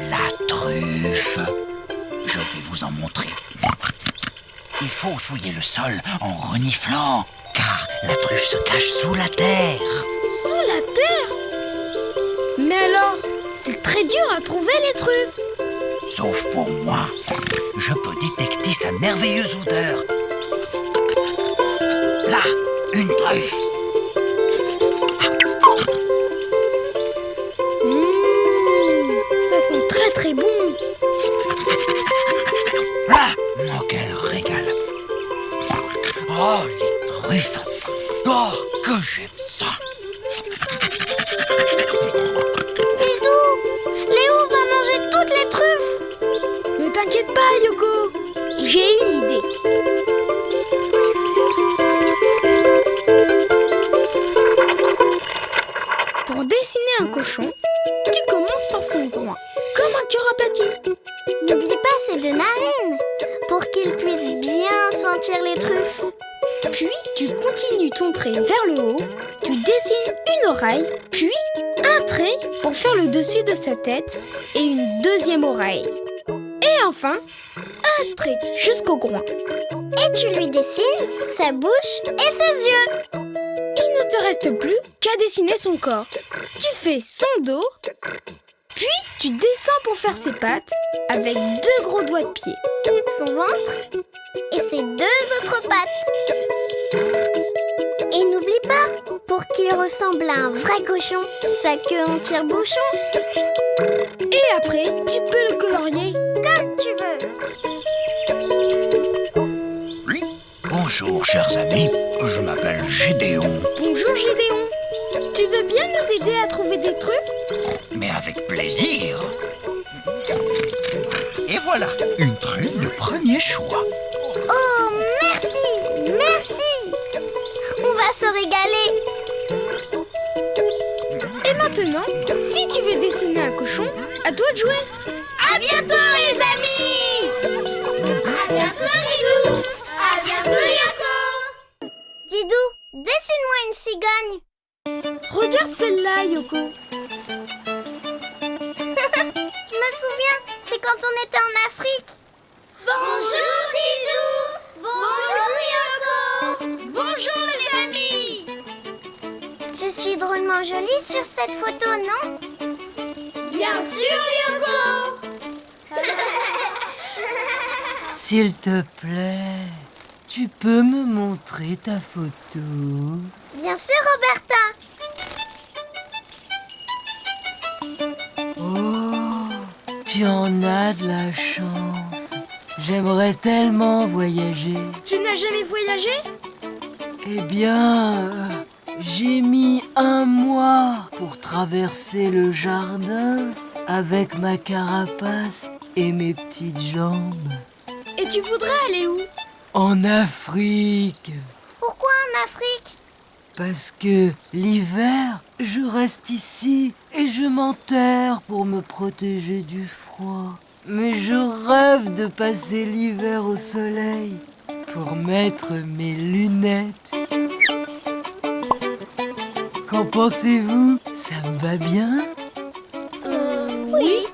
La truffe. Je vais vous en montrer. Il faut souiller le sol en reniflant, car la truffe se cache sous la terre. Sous la terre? Mais alors, c'est très dur à trouver les truffes. Sauf pour moi, je peux détecter sa merveilleuse odeur. Là, une truffe. Ça sent très très bon. Là, oh, quel régal. Oh, les truffes. Oh, que j'aime ça. Didou, Léo va manger toutes les truffes. Ne t'inquiète pas, Yoko. J'ai une idée. Pour dessiner un cochon, tu commences par son groin, comme un cœur aplati. N'oublie pas ses deux narines, pour qu'il puisse bien sentir les truffes. Puis tu continues ton trait vers le haut, tu dessines une oreille, puis un trait pour faire le dessus de sa tête et une deuxième oreille. Et enfin, un trait jusqu'au groin. Et tu lui dessines sa bouche et ses yeux. Il ne te reste plus qu'à dessiner son corps. Tu fais son dos, puis tu descends pour faire ses pattes avec deux gros doigts de pied. Son ventre et ses deux autres pattes. Et n'oublie pas, pour qu'il ressemble à un vrai cochon, sa queue en tire-bouchon. Et après, tu peux le colorier Comme tu veux. Bonjour, chers amis. Je m'appelle Gédéon. Bonjour Gédéon. Tu veux bien nous aider à trouver des trucs? Mais avec plaisir. Et voilà, une truffe de premier choix. Oh, merci, merci. On va se régaler. Et maintenant, si tu veux dessiner un cochon, à toi de jouer. À bientôt les amis. À bientôt Didou. À bientôt Yoko. Didou, dessine-moi une cigogne. Regarde celle-là, Yoko. Je me souviens, c'est quand on était en Afrique. Bonjour Didou. Bonjour Yoko. Bonjour les amis. Je suis drôlement jolie sur cette photo, non? Bien sûr Yoko. S'il te plaît, tu peux me montrer ta photo? Bien sûr Roberta. Oh, tu en as de la chance. J'aimerais tellement voyager. Tu n'as jamais voyagé? Eh bien, j'ai mis 1 mois pour traverser le jardin avec ma carapace et mes petites jambes. Et tu voudrais aller où? En Afrique. Pourquoi en Afrique? Parce que l'hiver, je reste ici et je m'enterre pour me protéger du froid. Mais je rêve de passer l'hiver au soleil pour mettre mes lunettes. Qu'en pensez-vous? Ça me va bien? Oui.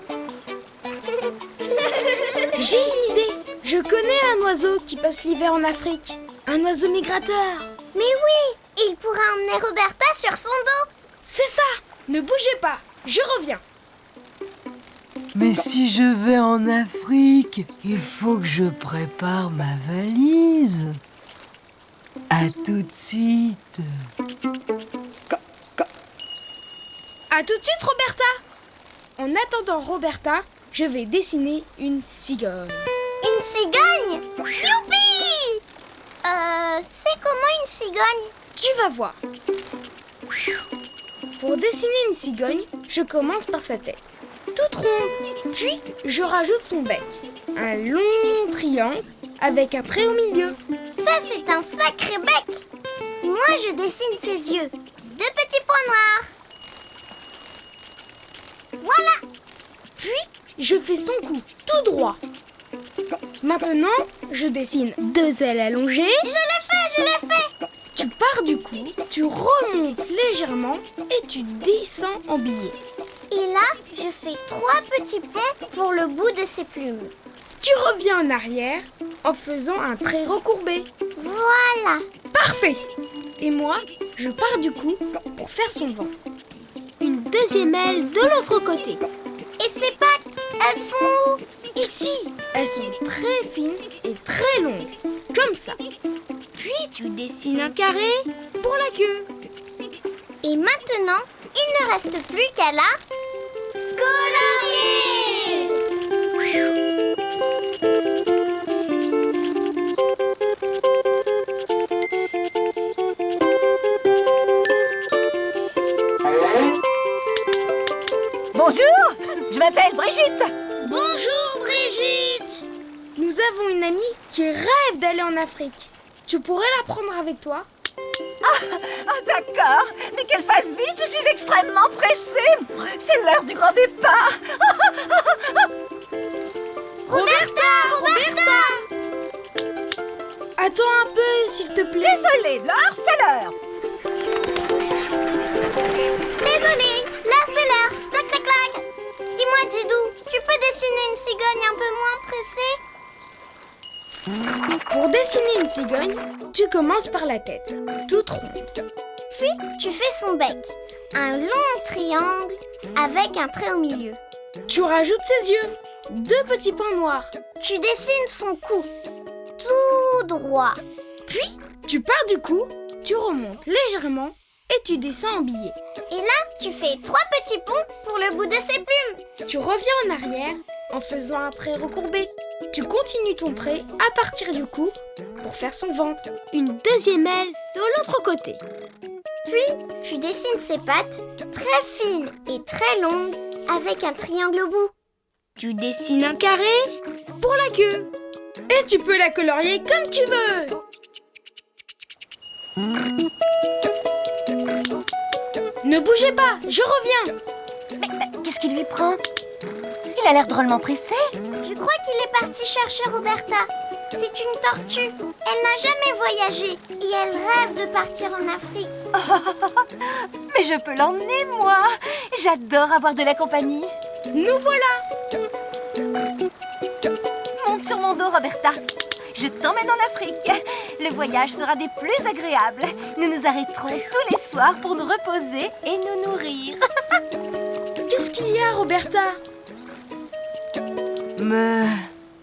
J'ai une idée. Je connais un oiseau qui passe l'hiver en Afrique. Un oiseau migrateur. Mais oui, il pourra emmener Roberta sur son dos. C'est ça. Ne bougez pas. Je reviens. Mais si je vais en Afrique, il faut que je prépare ma valise. À tout de suite. À tout de suite, Roberta. En attendant Roberta, je vais dessiner une cigogne. Une cigogne? Youpi! C'est comment une cigogne? Tu vas voir. Pour dessiner une cigogne, je commence par sa tête, toute ronde. Puis, je rajoute son bec, un long triangle avec un trait au milieu. Ça, c'est un sacré bec. moi, je dessine ses yeux. 2 petits points noirs. Voilà. Puis, je fais son cou tout droit. Maintenant, je dessine 2 ailes allongées. Je l'ai fait. Tu pars du cou, tu remontes légèrement et tu descends en billet. Et là, je fais 3 petits ponts pour le bout de ses plumes. Tu reviens en arrière en faisant un trait recourbé. Voilà. Parfait! Et moi, je pars du cou pour faire son ventre. Une 2e aile de l'autre côté. Et ses pattes, elles sont où? Ici, elles sont très fines et très longues, comme ça. Puis tu dessines un carré pour la queue. Et maintenant, il ne reste plus qu'à la colorier. Bonjour, je m'appelle Brigitte. Bonjour Brigitte. Nous avons une amie qui rêve d'aller en Afrique. Tu pourrais la prendre avec toi? Ah, d'accord, mais qu'elle fasse vite, je suis extrêmement pressée. C'est l'heure du grand départ. Roberta. Attends un peu, s'il te plaît. Désolée, l'heure, c'est l'heure. Désolée, là c'est l'heure. Clac, clac, clac. Dis-moi Didou, tu peux dessiner une cigogne un peu moins pressée? Pour dessiner une cigogne, tu commences par la tête, toute ronde. Puis tu fais son bec, un long triangle avec un trait au milieu. Tu rajoutes ses yeux, 2 petits points noirs. Tu dessines son cou, tout droit. Puis, tu pars du cou, tu remontes légèrement et tu descends en billet. Et là, tu fais 3 petits ponts pour le bout de ses plumes. Tu reviens en arrière en faisant un trait recourbé. Tu continues ton trait à partir du cou pour faire son ventre. Une 2e aile de l'autre côté. Puis, tu dessines ses pattes, très fines et très longues, avec un triangle au bout. Tu dessines un carré pour la queue. Et tu peux la colorier comme tu veux. Ne bougez pas, je reviens. Mais qu'est-ce qui lui prend? Il a l'air drôlement pressé. Je crois qu'il est parti chercher Roberta. C'est une tortue. Elle n'a jamais voyagé et elle rêve de partir en Afrique. Mais je peux l'emmener, moi. J'adore avoir de la compagnie. Nous voilà. Monte sur mon dos, Roberta. Je t'emmène en Afrique. Le voyage sera des plus agréables. Nous nous arrêterons tous les soirs pour nous reposer et nous nourrir. Qu'est-ce qu'il y a, Roberta?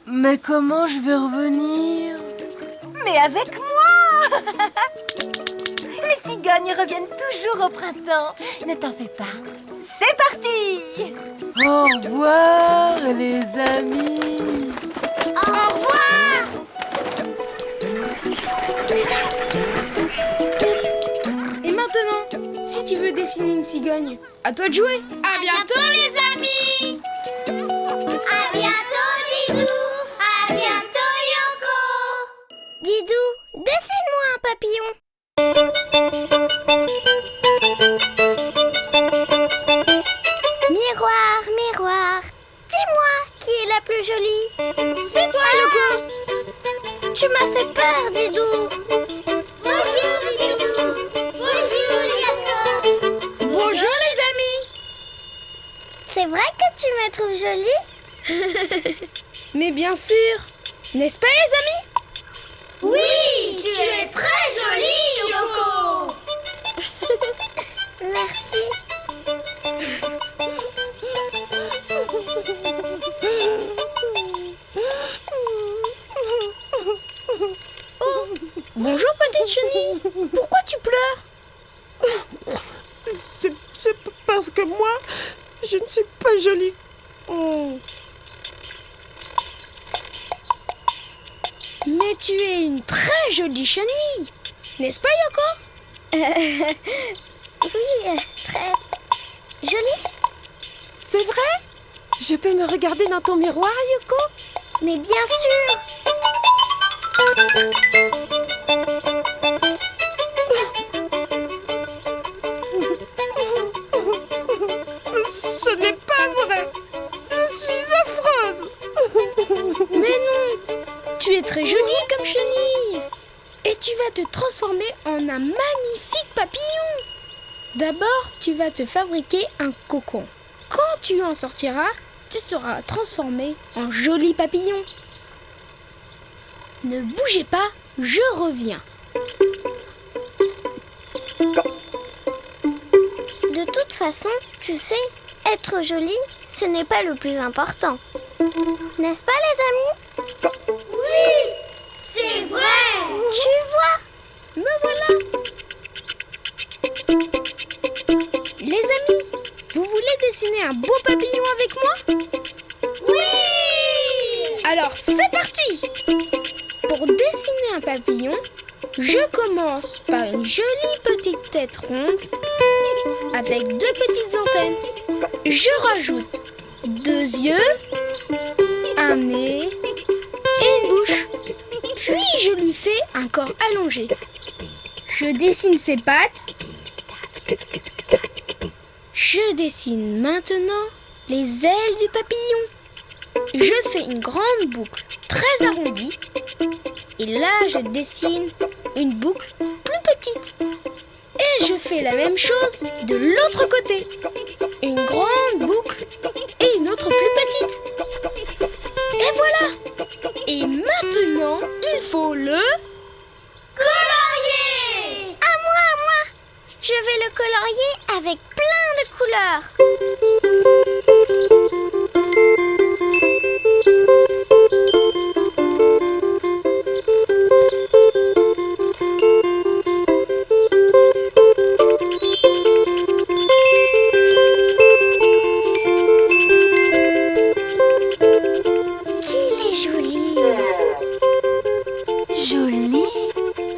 Mais comment je vais revenir? Mais avec moi. Les cigognes reviennent toujours au printemps. Ne t'en fais pas. C'est parti. Au revoir, les amis. Au revoir. Et maintenant, si tu veux dessiner une cigogne, à toi de jouer. À bientôt, les amis. À bientôt, Didou. À bientôt, Yoko. Didou, dessine-moi un papillon. Miroir, miroir, dis-moi qui est la plus jolie. C'est toi, Yoko. Tu m'as fait peur, Didou. Bonjour, Didou. Bonjour, Yoko. Bonjour, les amis. C'est vrai que tu me trouves jolie? Mais bien sûr. N'est-ce pas, les amis? Oui, tu es très jolie, Yoko. Merci. Oh, bonjour, petite chenille. Pourquoi tu pleures? C'est parce que moi, je ne suis pas jolie. Oh. Mais tu es une très jolie chenille, n'est-ce pas, Yoko? Oui, très jolie. C'est vrai? Je peux me regarder dans ton miroir, Yoko? Mais bien sûr. te transformer en un magnifique papillon. D'abord, tu vas te fabriquer un cocon. Quand tu en sortiras, tu seras transformé en joli papillon. Ne bougez pas, je reviens. De toute façon, tu sais, être jolie, ce n'est pas le plus important. N'est-ce pas, les amis? Oui, c'est vrai. Tu vois? Me voilà. Les amis, vous voulez dessiner un beau papillon avec moi? Oui! Alors c'est parti! Pour dessiner un papillon, je commence par une jolie petite tête ronde avec 2 petites antennes. Je rajoute 2 yeux, un nez et une bouche. Puis je lui fais un corps allongé. Je dessine ses pattes. Je dessine maintenant les ailes du papillon. Je fais une grande boucle très arrondie. Et là, je dessine une boucle plus petite. Et je fais la même chose de l'autre côté. Une grande boucle et une autre plus petite. Et voilà. Et maintenant, il faut le colorier. À moi. Je vais le colorier avec plein de couleurs. Qu'il est joli. Jolie?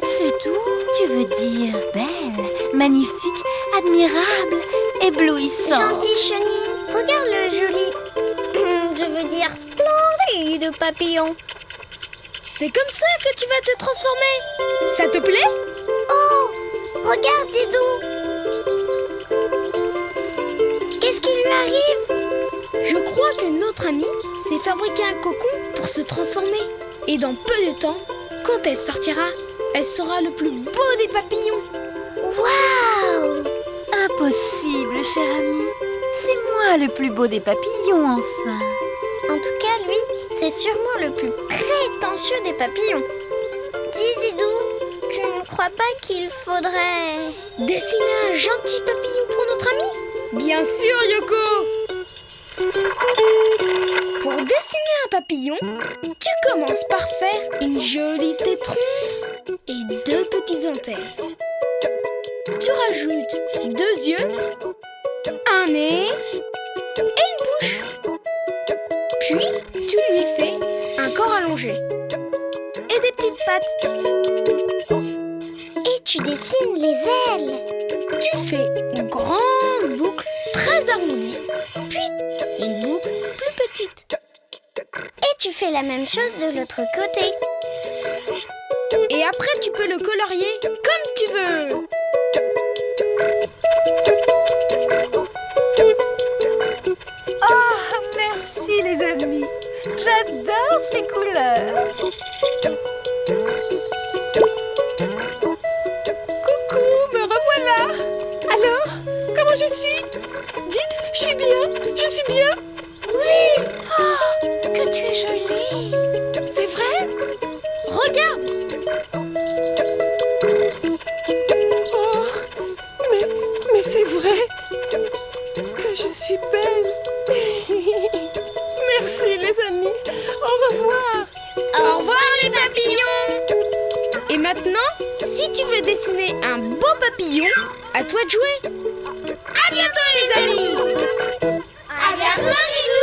C'est tout? Tu veux dire belle, magnifique, admirable, éblouissante? Gentil chenille, regarde le joli. Je veux dire splendide papillon. C'est comme ça que tu vas te transformer. Ça te plaît? Oh, regarde Didou. Qu'est-ce qui lui arrive? Je crois que notre amie s'est fabriqué un cocon pour se transformer. Et dans peu de temps, quand elle sortira, elle sera le plus beau des papillons. Waouh! Impossible, cher ami. C'est moi le plus beau des papillons, enfin. En tout cas, lui, c'est sûrement le plus prétentieux des papillons. Dis Didou, tu ne crois pas qu'il faudrait... Dessiner un gentil papillon pour notre ami? Bien sûr, Yoko! Pour dessiner un papillon, tu commences par faire une jolie tête ronde et 2 petites antennes. Tu rajoutes 2 yeux, un nez et une bouche. Puis, tu lui fais un corps allongé et des petites pattes. Et tu dessines les ailes. Tu fais une grande boucle très arrondie, puis une boucle plus petite. Et tu fais la même chose de l'autre côté. Et après, tu peux le colorier comme tu veux. Oh, merci les amis. J'adore ces couleurs. Coucou, me revoilà. Alors, comment je suis? Dites, je suis bien? Oui! Oh, que tu es jolie. C'est vrai? Regarde! Oh, mais c'est vrai que je suis belle. Merci les amis. Au revoir. Au revoir les papillons! Et maintenant, si tu veux dessiner un beau papillon, à toi de jouer. À bientôt les amis! À bientôt, Didou!